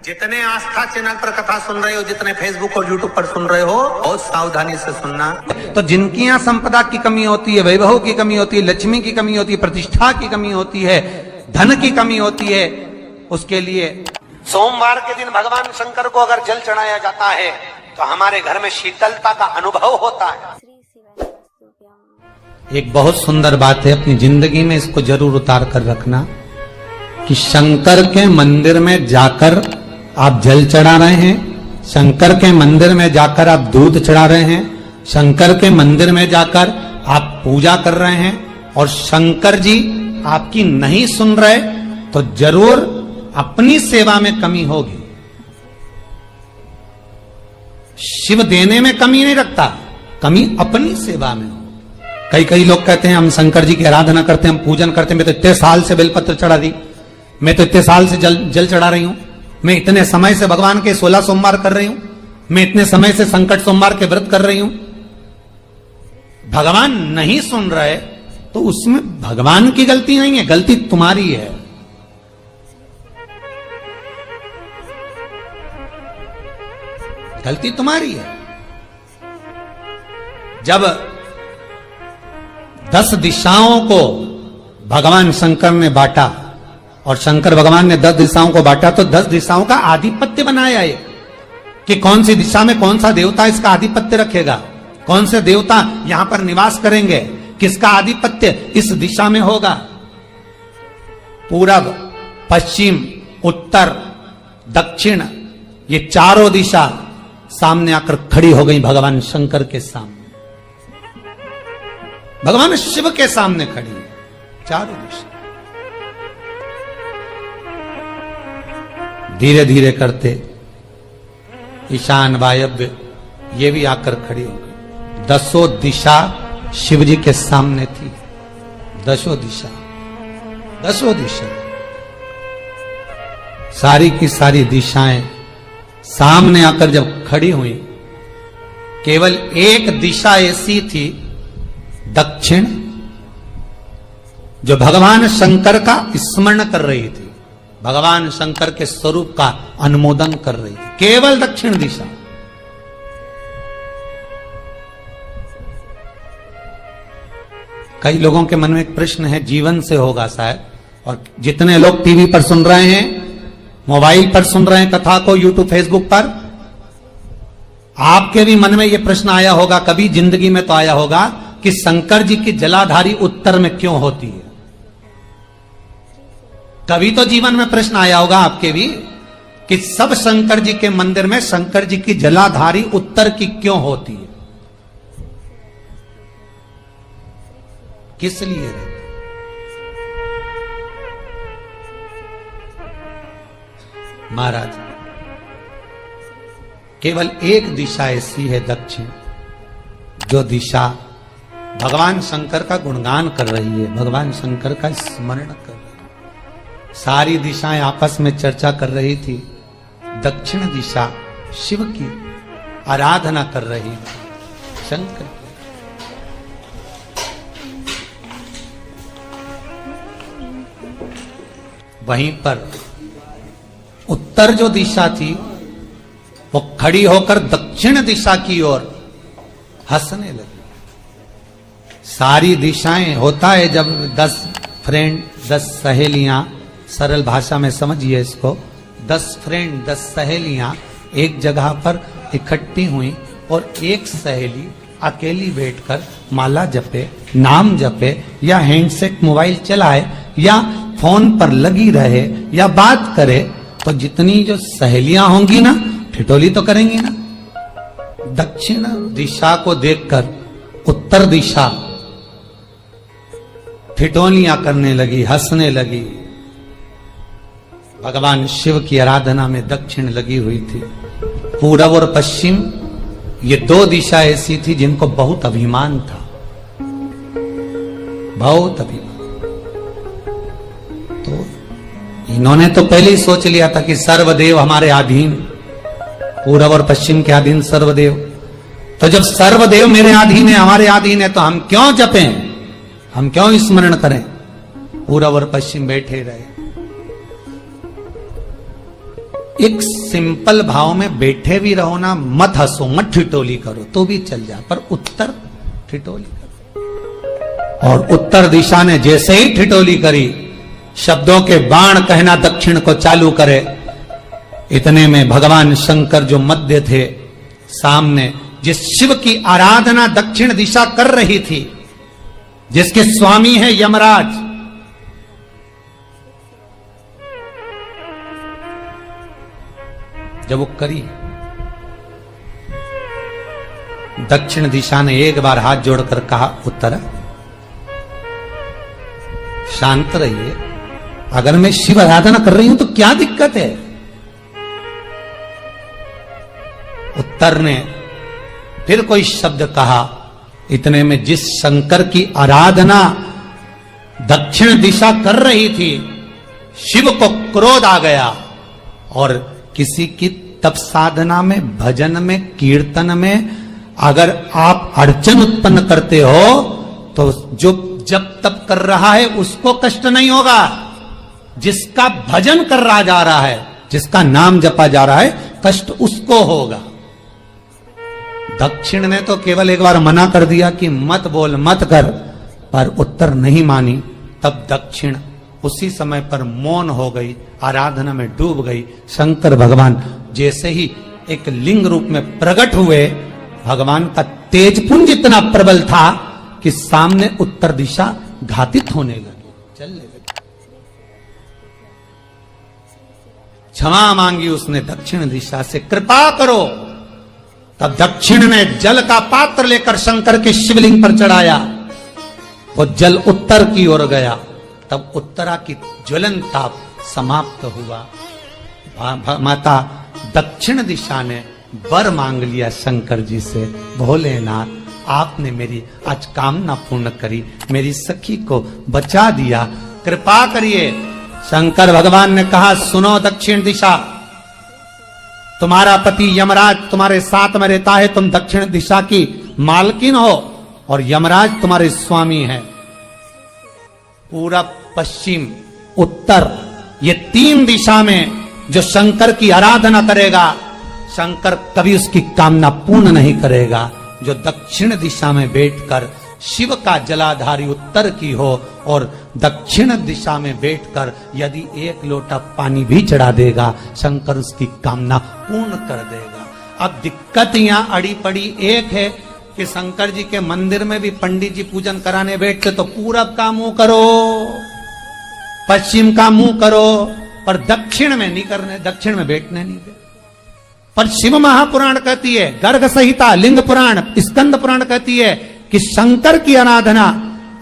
जितने आस्था चैनल पर कथा सुन रहे हो, जितने फेसबुक और यूट्यूब पर सुन रहे हो, बहुत सावधानी से सुनना। तो जिनकी यहाँ संपदा की कमी होती है, वैभव की कमी होती है, लक्ष्मी की कमी होती है, प्रतिष्ठा की कमी होती है, धन की कमी होती है, उसके लिए सोमवार के दिन भगवान शंकर को अगर जल चढ़ाया जाता है तो हमारे घर में शीतलता का अनुभव होता है। एक बहुत सुंदर बात है, अपनी जिंदगी में इसको जरूर उतार कर रखना कि शंकर के मंदिर में जाकर आप जल चढ़ा रहे हैं, शंकर के मंदिर में जाकर आप दूध चढ़ा रहे हैं, शंकर के मंदिर में जाकर आप पूजा कर रहे हैं और शंकर जी आपकी नहीं सुन रहे तो जरूर अपनी सेवा में कमी होगी। शिव देने में कमी नहीं रखता, कमी अपनी सेवा में हो। कई लोग कहते हैं हम शंकर जी की आराधना करते हैं, हम पूजन करते हैं, मैं तो इतने साल से बेलपत्र चढ़ा दी, मैं तो इतने साल से जल चढ़ा रही हूं, मैं इतने समय से भगवान के 16 सोमवार कर रही हूं, मैं इतने समय से संकट सोमवार के व्रत कर रही हूं। भगवान नहीं सुन रहे तो उसमें भगवान की गलती नहीं है, गलती तुम्हारी है। गलती तुम्हारी है। जब 10 दिशाओं को भगवान शंकर ने बांटा और शंकर भगवान ने 10 दिशाओं को बांटा तो 10 दिशाओं का आधिपत्य बनाया है कि कौन सी दिशा में कौन सा देवता इसका आधिपत्य रखेगा, कौन से देवता यहां पर निवास करेंगे, किसका आधिपत्य इस दिशा में होगा। पूरब, पश्चिम, उत्तर, दक्षिण, ये चारों दिशा सामने आकर खड़ी हो गई भगवान शंकर के सामने, भगवान शिव के सामने खड़ी है चारों दिशा। धीरे धीरे करते ईशान, वायव्य ये भी आकर खड़ी हो गई। 10 दिशा शिव जी के सामने थी, 10 दिशा, 10 दिशा, सारी की सारी दिशाएं सामने आकर जब खड़ी हुई, केवल एक दिशा ऐसी थी दक्षिण, जो भगवान शंकर का स्मरण कर रही थी, भगवान शंकर के स्वरूप का अनुमोदन कर रही थी, केवल दक्षिण दिशा। कई लोगों के मन में एक प्रश्न है, जीवन से होगा शायद, और जितने लोग टीवी पर सुन रहे हैं, मोबाइल पर सुन रहे हैं कथा को, यूट्यूब, फेसबुक पर, आपके भी मन में यह प्रश्न आया होगा, कभी जिंदगी में तो आया होगा कि शंकर जी की जलाधारी उत्तर में क्यों होती है। कभी तो जीवन में प्रश्न आया होगा आपके भी कि सब शंकर जी के मंदिर में शंकर जी की जलाधारी उत्तर की क्यों होती है, किस लिए रहती? महाराज, केवल एक दिशा ऐसी है दक्षिण, जो दिशा भगवान शंकर का गुणगान कर रही है, भगवान शंकर का स्मरण कर रही है। सारी दिशाएं आपस में चर्चा कर रही थी, दक्षिण दिशा शिव की आराधना कर रही थी, शंकर। वहीं पर उत्तर जो दिशा थी वो खड़ी होकर दक्षिण दिशा की ओर हंसने लगी। सारी दिशाएं, होता है जब 10 फ्रेंड, 10 सहेलियां, सरल भाषा में समझिए इसको, 10 फ्रेंड, 10 सहेलियां एक जगह पर इकट्ठी हुई और एक सहेली अकेली बैठकर माला जपे, नाम जपे, या हैंडसेट मोबाइल चलाए, या फोन पर लगी रहे, या बात करे, तो जितनी जो सहेलियां होंगी ना, ठिठोली तो करेंगी ना। दक्षिण दिशा को देखकर उत्तर दिशा ठिठोलियां करने लगी, हंसने लगी। भगवान शिव की आराधना में दक्षिण लगी हुई थी। पूरब और पश्चिम ये 2 दिशा ऐसी थी जिनको बहुत अभिमान था, बहुत अभिमान। तो इन्होंने तो पहले ही सोच लिया था कि सर्वदेव हमारे अधीन, पूरब और पश्चिम के अधीन सर्वदेव। तो जब सर्वदेव मेरे अधीन है, हमारे अधीन है, तो हम क्यों जपें, हम क्यों स्मरण करें। पूरब और पश्चिम बैठे रहे। एक सिंपल भाव में बैठे भी रहो ना, मत हंसो, मत ठिठोली करो तो भी चल जा, पर उत्तर ठिठोली करो। और उत्तर दिशा ने जैसे ही ठिठोली करी, शब्दों के बाण कहना दक्षिण को चालू करे। इतने में भगवान शंकर जो मध्य थे, सामने जिस शिव की आराधना दक्षिण दिशा कर रही थी, जिसके स्वामी है यमराज, जब वो करी, दक्षिण दिशा ने एक बार हाथ जोड़कर कहा, उत्तर शांत रहिए, अगर मैं शिव आराधना कर रही हूं तो क्या दिक्कत है। उत्तर ने फिर कोई शब्द कहा। इतने में जिस शंकर की आराधना दक्षिण दिशा कर रही थी, शिव को क्रोध आ गया और किसी की तप साधना में, भजन में, कीर्तन में अगर आप अड़चन उत्पन्न करते हो तो जो जब तप कर रहा है उसको कष्ट नहीं होगा, जिसका भजन कर रहा जा रहा है, जिसका नाम जपा जा रहा है, कष्ट उसको होगा। दक्षिण ने तो केवल एक बार मना कर दिया कि मत बोल, मत कर, पर उत्तर नहीं मानी। तब दक्षिण उसी समय पर मौन हो गई, आराधना में डूब गई। शंकर भगवान जैसे ही एक लिंग रूप में प्रकट हुए, भगवान का तेजपुंज इतना प्रबल था कि सामने उत्तर दिशा घातित होने लगी, चलने लगी। क्षमा मांगी उसने दक्षिण दिशा से, कृपा करो। तब दक्षिण ने जल का पात्र लेकर शंकर के शिवलिंग पर चढ़ाया, वो जल उत्तर की ओर गया। तब उत्तरा की ज्वलन ताप समाप्त हुआ। माता दक्षिण दिशा ने वर मांग लिया शंकर जी से, भोलेनाथ आपने मेरी आज कामना पूर्ण करी, मेरी सखी को बचा दिया, कृपा करिए। शंकर भगवान ने कहा, सुनो दक्षिण दिशा, तुम्हारा पति यमराज तुम्हारे साथ में रहता है, तुम दक्षिण दिशा की मालकिन हो और यमराज तुम्हारे स्वामी है। पूरब, पश्चिम, उत्तर, ये तीन दिशा में जो शंकर की आराधना करेगा, शंकर कभी उसकी कामना पूर्ण नहीं करेगा। जो दक्षिण दिशा में बैठकर शिव का जलाधारी उत्तर की हो और दक्षिण दिशा में बैठकर यदि एक लोटा पानी भी चढ़ा देगा, शंकर उसकी कामना पूर्ण कर देगा। अब दिक्कत यहां अड़ी पड़ी एक है कि शंकर जी के मंदिर में भी पंडित जी पूजन कराने बैठते तो पूरब का मुंह करो, पश्चिम का मुंह करो, पर दक्षिण में नहीं करने, दक्षिण में बैठने नहीं दे। पर शिव महापुराण कहती है, गर्ग संहिता, लिंग पुराण, स्कंद पुराण कहती है कि शंकर की आराधना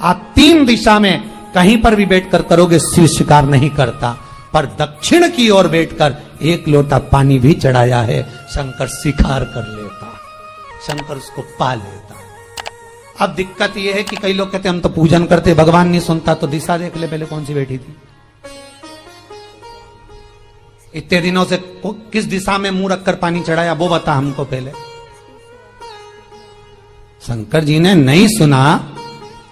आप तीन दिशा में कहीं पर भी बैठकर करोगे, शिव स्वीकार नहीं करता। पर दक्षिण की ओर बैठकर एक लोटा पानी भी चढ़ाया है, शंकर स्वीकार कर लेता, शंकर उसको पा लेता। अब दिक्कत यह है कि कई लोग कहते हम तो पूजन करते, भगवान नहीं सुनता, तो दिशा देख ले पहले कौन सी बैठी थी। इतने दिनों से किस दिशा में मुंह रखकर पानी चढ़ाया, वो बता हमको पहले। शंकर जी ने नहीं सुना,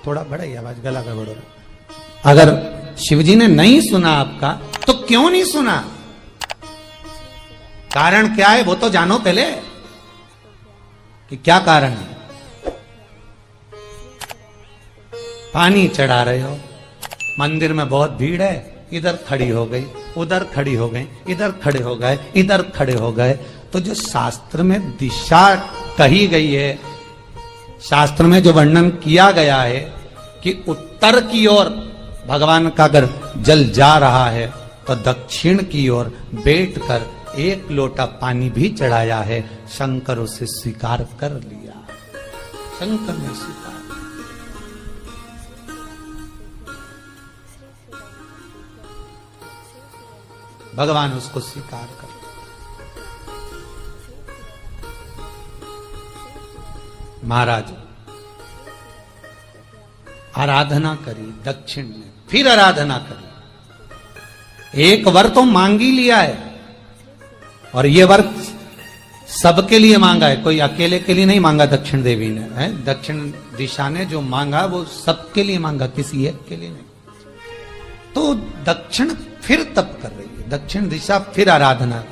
थोड़ा बढ़ाई आवाज, गला का बढ़ो। अगर शिव जी ने नहीं सुना आपका, तो क्यों नहीं सुना, कारण क्या है वो तो जानो पहले कि क्या कारण है। पानी चढ़ा रहे हो, मंदिर में बहुत भीड़ है, इधर खड़ी हो गई, उधर खड़ी हो गई, इधर खड़े हो गए, इधर खड़े हो गए। तो जो शास्त्र में दिशा कही गई है, शास्त्र में जो वर्णन किया गया है कि उत्तर की ओर भगवान का अगर जल जा रहा है तो दक्षिण की ओर बैठकर एक लोटा पानी भी चढ़ाया है, शंकर उसे स्वीकार कर लिया, शंकर ने स्वीकार। भगवान उसको स्वीकार कर। महाराज आराधना करी दक्षिण ने, फिर आराधना करी। एक वर तो मांग ही लिया है, और ये वर सबके लिए मांगा है, कोई अकेले के लिए नहीं मांगा दक्षिण देवी ने, है दक्षिण दिशा ने जो मांगा वो सबके लिए मांगा, किसी एक के लिए नहीं। तो दक्षिण फिर तप कर रही है, दक्षिण दिशा फिर आराधना,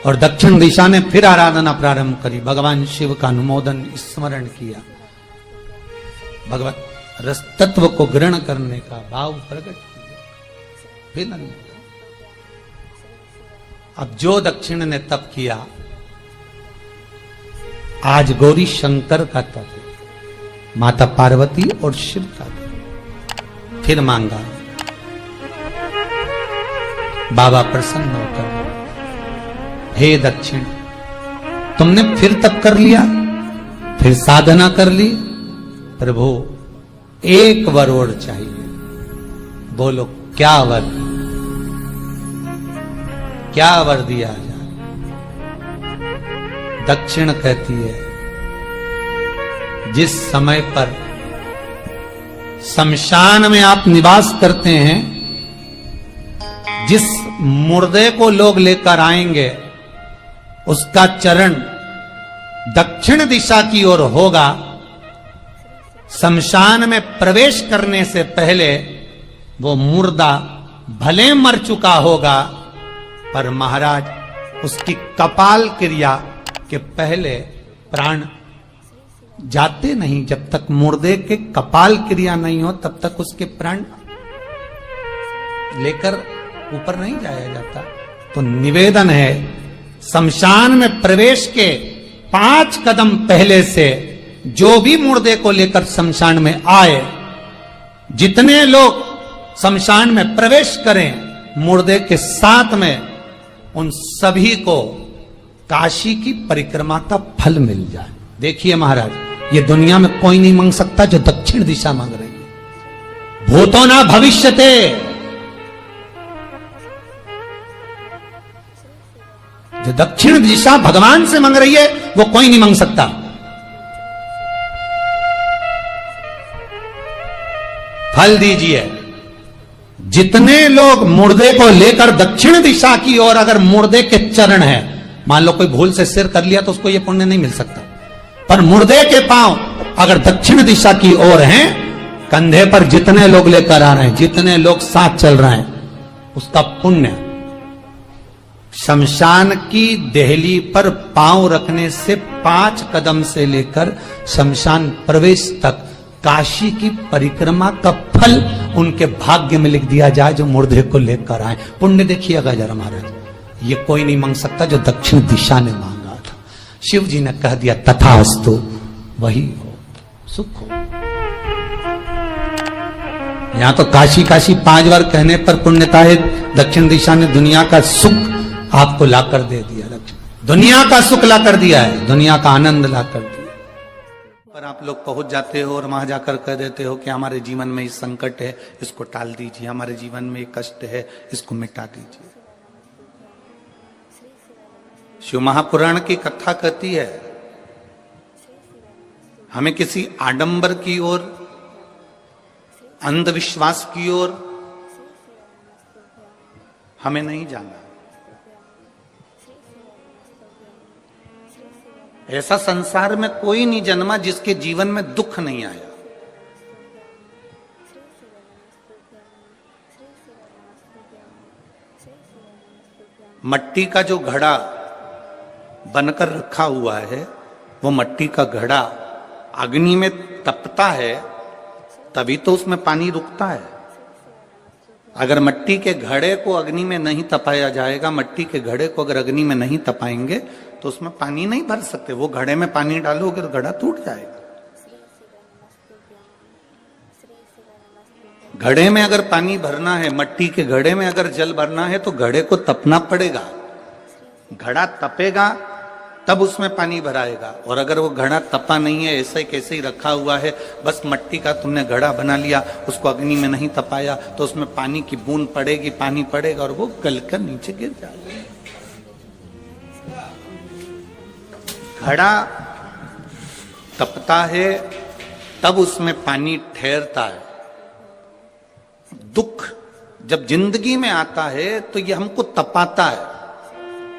और दक्षिण दिशा ने फिर आराधना प्रारंभ करी, भगवान शिव का अनुमोदन स्मरण किया, भगवत रस तत्व को ग्रहण करने का भाव प्रकट किया, फिर अब जो दक्षिण ने तप किया, आज गौरी शंकर का तप है, माता पार्वती और शिव का तप। फिर मांगा, बाबा प्रसन्न होकर, हे दक्षिण, तुमने फिर तप कर लिया, फिर साधना कर ली, प्रभु एक वर और चाहिए। बोलो क्या वर, क्या वर दिया जाए? दक्षिण कहती है, जिस समय पर शमशान में आप निवास करते हैं, जिस मुर्दे को लोग लेकर आएंगे, उसका चरण दक्षिण दिशा की ओर होगा। शमशान में प्रवेश करने से पहले वो मुर्दा भले मर चुका होगा, पर महाराज उसकी कपाल क्रिया के पहले प्राण जाते नहीं। जब तक मुर्दे के कपाल क्रिया नहीं हो, तब तक उसके प्राण लेकर ऊपर नहीं जाया जाता। तो निवेदन है, शमशान में प्रवेश के 5 कदम पहले से जो भी मुर्दे को लेकर शमशान में आए, जितने लोग शमशान में प्रवेश करें मुर्दे के साथ में, उन सभी को काशी की परिक्रमा का फल मिल जाए। देखिए महाराज, ये दुनिया में कोई नहीं मांग सकता जो दक्षिण दिशा मांग रही है। भूतो ना भविष्यते, जो दक्षिण दिशा भगवान से मांग रही है, वो कोई नहीं मांग सकता। फल दीजिए। जितने लोग मुर्दे को लेकर दक्षिण दिशा की ओर, अगर मुर्दे के चरण है, मान लो कोई भूल से सिर कर लिया तो उसको ये पुण्य नहीं मिल सकता, पर मुर्दे के पांव अगर दक्षिण दिशा की ओर हैं, कंधे पर जितने लोग लेकर आ रहे हैं, जितने लोग साथ चल रहे हैं, उसका पुण्य शमशान की देहली पर पांव रखने से 5 कदम से लेकर शमशान प्रवेश तक काशी की परिक्रमा का फल उनके भाग्य में लिख दिया जाए, जो मुर्दे को लेकर आए। पुण्य देखिएगा जरा महाराज, ये कोई नहीं मांग सकता जो दक्षिण दिशा ने मांगा था। शिव जी ने कह दिया तथास्तु, वही हो, सुख हो। यहां तो काशी काशी 5 बार कहने पर पुण्यता है, दक्षिण दिशा ने दुनिया का सुख आपको लाकर दे दिया, दुनिया का सुख लाकर दिया है, दुनिया का आनंद लाकर दिया। पर आप लोग पहुंच जाते हो और वहां जाकर कह देते हो कि हमारे जीवन में इस संकट है, इसको टाल दीजिए, हमारे जीवन में एक कष्ट है, इसको मिटा दीजिए। शिव महापुराण की कथा कहती है, हमें किसी आडंबर की ओर, अंधविश्वास की ओर हमें नहीं जाना। ऐसा संसार में कोई नहीं जन्मा जिसके जीवन में दुख नहीं आया। मट्टी का जो घड़ा बनकर रखा हुआ है, वो मट्टी का घड़ा अग्नि में तपता है, तभी तो उसमें पानी रुकता है। अगर मट्टी के घड़े को अग्नि में नहीं तपाया जाएगा, मट्टी के घड़े को अगर अग्नि में नहीं तपाएंगे तो उसमें पानी नहीं भर सकते। वो घड़े में पानी डालोगे तो घड़ा टूट जाएगा। घड़े में अगर पानी भरना है, मट्टी के घड़े में अगर जल भरना है, तो घड़े को तपना पड़ेगा। घड़ा तपेगा तब उसमें पानी भराएगा। और अगर वो घड़ा तपा नहीं है, ऐसे कैसे ही रखा हुआ है, बस मट्टी का तुमने घड़ा बना लिया, उसको अग्नि में नहीं तपाया, तो उसमें पानी की बूंद पड़ेगी, पानी पड़ेगा और वो गलकर नीचे गिर जाएगा। घड़ा तपता है तब उसमें पानी ठहरता है। दुख जब जिंदगी में आता है तो ये हमको तपाता है।